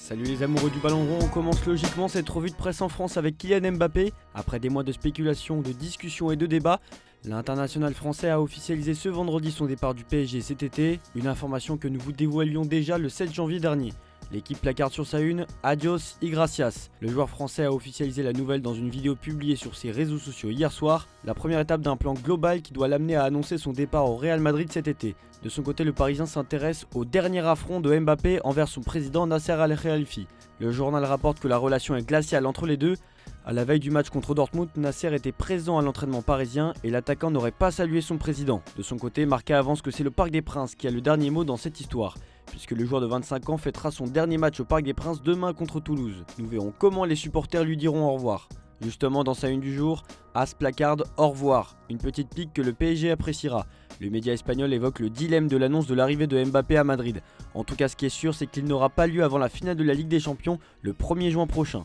Salut les amoureux du ballon rond, on commence logiquement cette revue de presse en France avec Kylian Mbappé. Après des mois de spéculation, de discussions et de débats, l'international français a officialisé ce vendredi son départ du PSG cet été, une information que nous vous dévoilions déjà le 7 janvier dernier. L'équipe placarde sur sa une « Adios y gracias ». Le joueur français a officialisé la nouvelle dans une vidéo publiée sur ses réseaux sociaux hier soir, la première étape d'un plan global qui doit l'amener à annoncer son départ au Real Madrid cet été. De son côté, le Parisien s'intéresse au dernier affront de Mbappé envers son président Nasser Al-Khelaifi. Le journal rapporte que la relation est glaciale entre les deux. À la veille du match contre Dortmund, Nasser était présent à l'entraînement parisien et l'attaquant n'aurait pas salué son président. De son côté, Marca avance que c'est le Parc des Princes qui a le dernier mot dans cette histoire, puisque le joueur de 25 ans fêtera son dernier match au Parc des Princes demain contre Toulouse. Nous verrons comment les supporters lui diront au revoir. Justement, dans sa une du jour, As placarde « Au revoir », une petite pique que le PSG appréciera. Le média espagnol évoque le dilemme de l'annonce de l'arrivée de Mbappé à Madrid. En tout cas, ce qui est sûr, c'est qu'il n'aura pas lieu avant la finale de la Ligue des Champions le 1er juin prochain.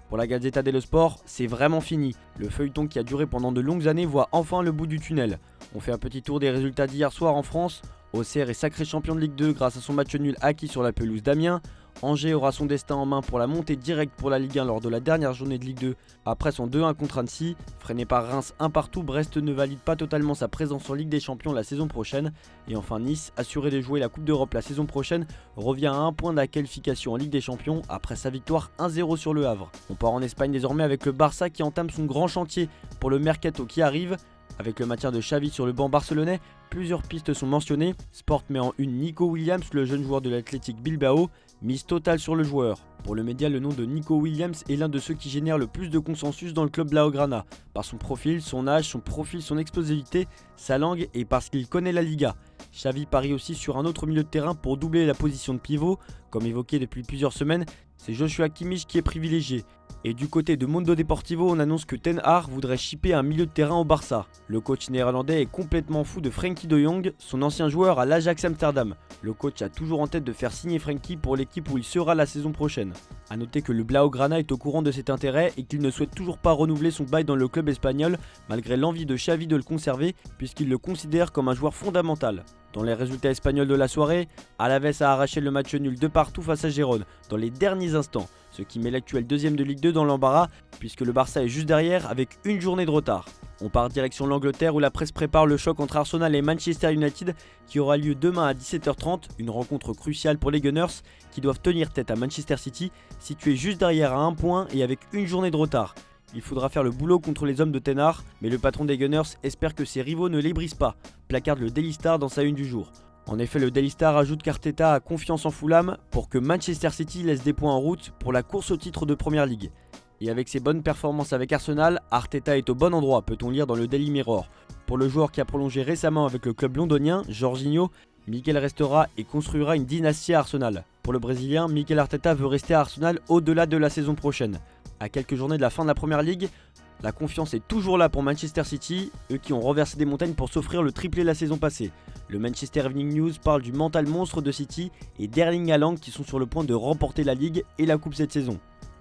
Pour la Gazzetta dello Sport, c'est vraiment fini. Le feuilleton qui a duré pendant de longues années voit enfin le bout du tunnel. On fait un petit tour des résultats d'hier soir en France. Auxerre est sacré champion de Ligue 2 grâce à son match nul acquis sur la pelouse d'Amiens. Angers aura son destin en main pour la montée directe pour la Ligue 1 lors de la dernière journée de Ligue 2 après son 2-1 contre Annecy. Freiné par Reims 1 partout, Brest ne valide pas totalement sa présence en Ligue des Champions la saison prochaine. Et enfin Nice, assuré de jouer la Coupe d'Europe la saison prochaine, revient à un point de la qualification en Ligue des Champions après sa victoire 1-0 sur le Havre. On part en Espagne désormais avec le Barça qui entame son grand chantier pour le mercato qui arrive. Avec le maintien de Xavi sur le banc barcelonais, plusieurs pistes sont mentionnées. Sport met en une Nico Williams, le jeune joueur de l'Athletic Bilbao, mise totale sur le joueur. Pour le média, le nom de Nico Williams est l'un de ceux qui génèrent le plus de consensus dans le club Blaugrana, par son profil, son âge, son profil, son explosivité, sa langue et parce qu'il connaît la Liga. Xavi parie aussi sur un autre milieu de terrain pour doubler la position de pivot. Comme évoqué depuis plusieurs semaines, c'est Joshua Kimmich qui est privilégié. Et du côté de Mundo Deportivo, on annonce que Ten Hag voudrait shipper un milieu de terrain au Barça. Le coach néerlandais est complètement fou de Frenkie de Jong, son ancien joueur à l'Ajax Amsterdam. Le coach a toujours en tête de faire signer Frenkie pour l'équipe où il sera la saison prochaine. A noter que le Blaugrana est au courant de cet intérêt et qu'il ne souhaite toujours pas renouveler son bail dans le club espagnol malgré l'envie de Xavi de le conserver puisqu'il le considère comme un joueur fondamental. Dans les résultats espagnols de la soirée, Alaves a arraché le match nul de partout face à Gérone dans les derniers instants, ce qui met l'actuel deuxième de Ligue 2 dans l'embarras puisque le Barça est juste derrière avec une journée de retard. On part direction l'Angleterre où la presse prépare le choc entre Arsenal et Manchester United qui aura lieu demain à 17h30, une rencontre cruciale pour les Gunners qui doivent tenir tête à Manchester City, situé juste derrière à un point et avec une journée de retard. Il faudra faire le boulot contre les hommes de Ten Hag, mais le patron des Gunners espère que ses rivaux ne les brisent pas, placarde le Daily Star dans sa une du jour. En effet, le Daily Star ajoute qu'Arteta a confiance en Fulham pour que Manchester City laisse des points en route pour la course au titre de Premier League. Et avec ses bonnes performances avec Arsenal, Arteta est au bon endroit, peut-on lire dans le Daily Mirror. Pour le joueur qui a prolongé récemment avec le club londonien, Jorginho, Mikel restera et construira une dynastie à Arsenal. Pour le Brésilien, Mikel Arteta veut rester à Arsenal au-delà de la saison prochaine. À quelques journées de la fin de la Première Ligue, la confiance est toujours là pour Manchester City, eux qui ont renversé des montagnes pour s'offrir le triplé la saison passée. Le Manchester Evening News parle du mental monstre de City et d'Erling Haaland qui sont sur le point de remporter la Ligue et la Coupe cette saison.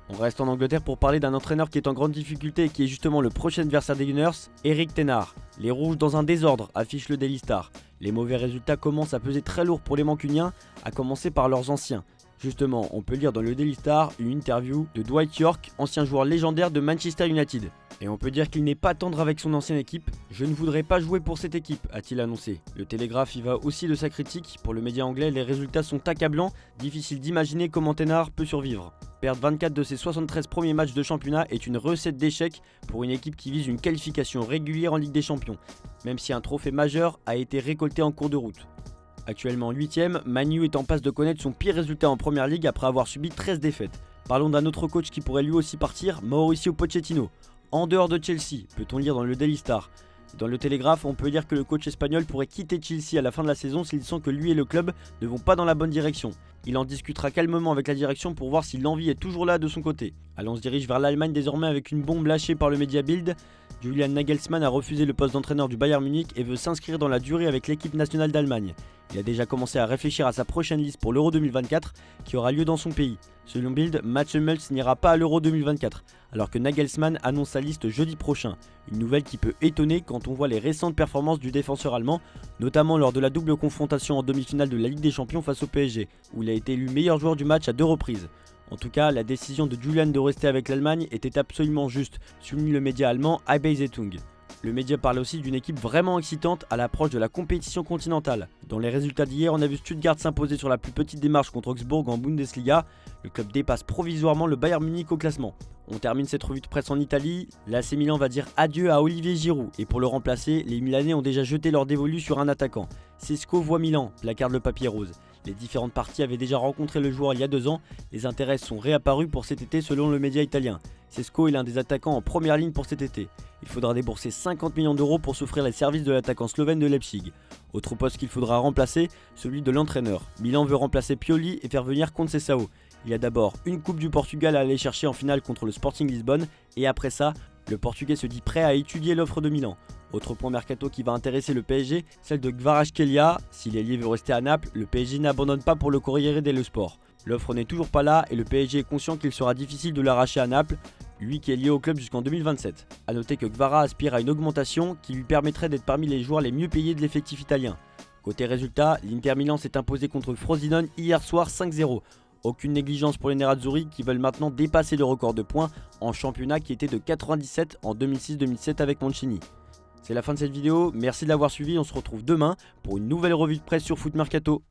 On reste en Angleterre pour parler d'un entraîneur qui est en grande difficulté et qui est justement le prochain adversaire des Gunners, Erik ten Hag. Les Rouges dans un désordre, affiche le Daily Star. Les mauvais résultats commencent à peser très lourd pour les Mancuniens, à commencer par leurs anciens. Justement, on peut lire dans le Daily Star une interview de Dwight Yorke, ancien joueur légendaire de Manchester United. Et on peut dire qu'il n'est pas tendre avec son ancienne équipe. Je ne voudrais pas jouer pour cette équipe, a-t-il annoncé. Le Télégraphe y va aussi de sa critique. Pour le média anglais, les résultats sont accablants. Difficile d'imaginer comment Ten Hag peut survivre. Perdre 24 de ses 73 premiers matchs de championnat est une recette d'échec pour une équipe qui vise une qualification régulière en Ligue des Champions, même si un trophée majeur a été récolté en cours de route. Actuellement 8ème, Manu est en passe de connaître son pire résultat en Première Ligue après avoir subi 13 défaites. Parlons d'un autre coach qui pourrait lui aussi partir, Mauricio Pochettino. En dehors de Chelsea, peut-on lire dans le Daily Star. Dans le Télégraphe, on peut dire que le coach espagnol pourrait quitter Chelsea à la fin de la saison s'il sent que lui et le club ne vont pas dans la bonne direction. Il en discutera calmement avec la direction pour voir si l'envie est toujours là de son côté. Allons, on se dirige vers l'Allemagne désormais avec une bombe lâchée par le média Bild. Julian Nagelsmann a refusé le poste d'entraîneur du Bayern Munich et veut s'inscrire dans la durée avec l'équipe nationale d'Allemagne. Il a déjà commencé à réfléchir à sa prochaine liste pour l'Euro 2024 qui aura lieu dans son pays. Selon Bild, Mats Hummels n'ira pas à l'Euro 2024 alors que Nagelsmann annonce sa liste jeudi prochain. Une nouvelle qui peut étonner quand on voit les récentes performances du défenseur allemand, notamment lors de la double confrontation en demi-finale de la Ligue des Champions face au PSG, où il a été élu meilleur joueur du match à 2 reprises. En tout cas, la décision de Julian de rester avec l'Allemagne était absolument juste, souligne le média allemand IB Zeitung. Le média parle aussi d'une équipe vraiment excitante à l'approche de la compétition continentale. Dans les résultats d'hier, on a vu Stuttgart s'imposer sur la plus petite démarche contre Augsbourg en Bundesliga. Le club dépasse provisoirement le Bayern Munich au classement. On termine cette revue de presse en Italie. L'AC Milan va dire adieu à Olivier Giroud et pour le remplacer, les Milanais ont déjà jeté leur dévolu sur un attaquant. Sesco voit Milan, placarde le papier rose. Les différentes parties avaient déjà rencontré le joueur il y a 2 ans. Les intérêts sont réapparus pour cet été selon le média italien. Sesco est l'un des attaquants en première ligne pour cet été. Il faudra débourser 50 millions d'euros pour s'offrir les services de l'attaquant slovène de Leipzig. Autre poste qu'il faudra remplacer, celui de l'entraîneur. Milan veut remplacer Pioli et faire venir Conceição. Il y a d'abord une Coupe du Portugal à aller chercher en finale contre le Sporting Lisbonne et après ça, le Portugais se dit prêt à étudier l'offre de Milan. Autre point mercato qui va intéresser le PSG, celle de Kvaratskhelia. Si l'ailier veut rester à Naples, le PSG n'abandonne pas pour le Corriere dello Sport. L'offre n'est toujours pas là et le PSG est conscient qu'il sera difficile de l'arracher à Naples, lui qui est lié au club jusqu'en 2027. A noter que Kvara aspire à une augmentation qui lui permettrait d'être parmi les joueurs les mieux payés de l'effectif italien. Côté résultat, l'Inter Milan s'est imposé contre Frosinone hier soir 5-0. Aucune négligence pour les Nerazzurri qui veulent maintenant dépasser le record de points en championnat qui était de 97 en 2006-2007 avec Mancini. C'est la fin de cette vidéo, merci de l'avoir suivi, on se retrouve demain pour une nouvelle revue de presse sur Foot Mercato.